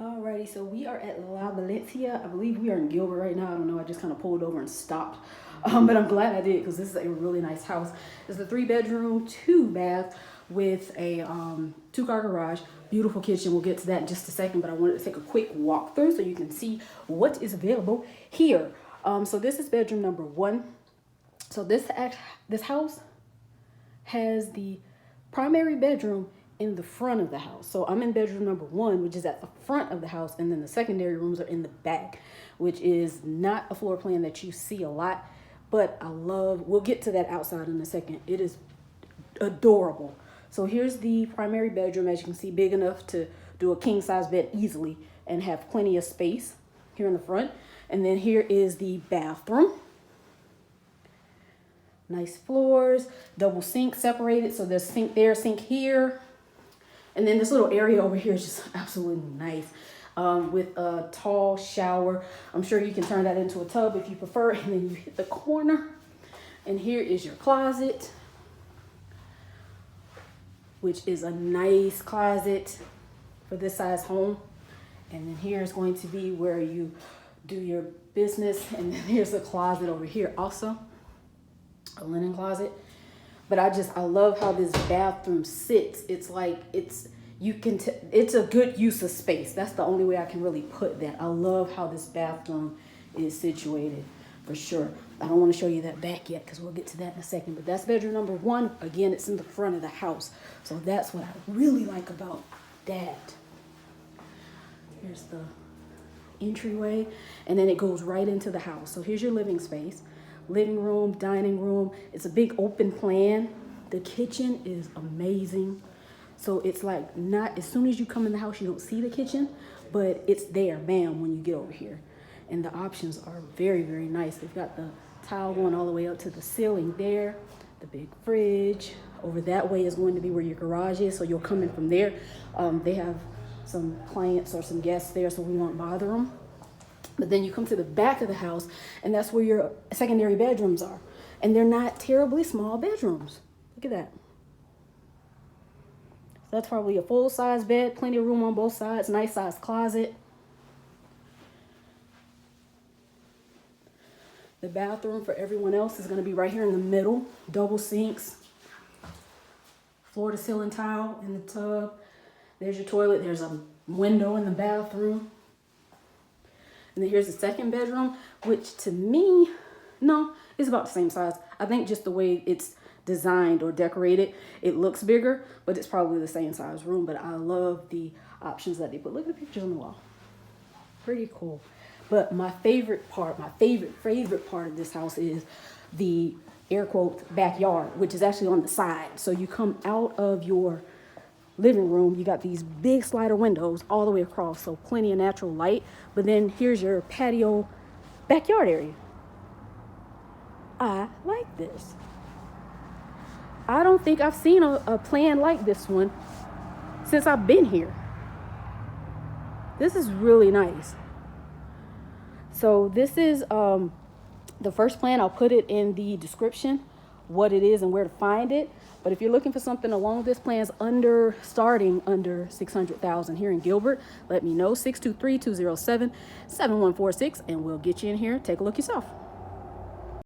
Alrighty, so we are at La Valencia. I believe we are in Gilbert right now. I don't know, I just kind of pulled over and stopped. But I'm glad I did because this is a really nice house. It's a 3-bedroom, 2-bath with a 2-car garage. Beautiful kitchen. We'll get to that in just a second, but I wanted to take a quick walkthrough so you can see what is available here. So this is bedroom number 1. So this house has the primary bedroom in the front of the house. So I'm in bedroom number 1, which is at the front of the house, and then the secondary rooms are in the back, which is not a floor plan that you see a lot, but I love, we'll get to that outside in a second. It is adorable. So here's the primary bedroom, as you can see, big enough to do a king size bed easily and have plenty of space here in the front. And then here is the bathroom. Nice floors, double sink separated. So there's sink there, sink here. And then this little area over here is just absolutely nice with a tall shower. I'm sure you can turn that into a tub if you prefer. And then you hit the corner. And here is your closet, which is a nice closet for this size home. And then here is going to be where you do your business. And then here's a closet over here also, a linen closet. But I love how this bathroom sits. It's like, it's a good use of space. That's the only way I can really put that. I love how this bathroom is situated, for sure. I don't want to show you that back yet because we'll get to that in a second. But that's bedroom number 1. Again, it's in the front of the house. So that's what I really like about that. Here's the entryway, and then it goes right into the house. So here's your living space. Living room, dining room. It's a big open plan. The kitchen is amazing. So it's like, not as soon as you come in the house, you don't see the kitchen, but it's there, bam, when you get over here. And the options are very, very nice. They've got the tile going all the way up to the ceiling there, the big fridge. Over that way is going to be where your garage is, so you'll come in from there. They have some clients or some guests there, so we won't bother them. But then you come to the back of the house, and that's where your secondary bedrooms are. And they're not terribly small bedrooms. Look at that. So that's probably a full-size bed, plenty of room on both sides, nice size closet. The bathroom for everyone else is going to be right here in the middle. Double sinks, floor-to-ceiling tile in the tub. There's your toilet. There's a window in the bathroom. And then here's the second bedroom, which to me, no, it's about the same size. I think just the way it's designed or decorated, it looks bigger, but it's probably the same size room. But I love the options that they put. Look at the pictures on the wall. Pretty cool. But my favorite part, my favorite part of this house is the air quotes backyard, which is actually on the side. So you come out of your living room, you got these big slider windows all the way across, so plenty of natural light. But then here's your patio backyard area. I like this. I don't think I've seen a plan like this one since I've been here. This is really nice. So this is the first plan. I'll put it in the description, what it is and where to find it. But if you're looking for something along this plan's starting under $600,000 here in Gilbert, let me know. 623-207-7146, and we'll get you in here. Take a look yourself.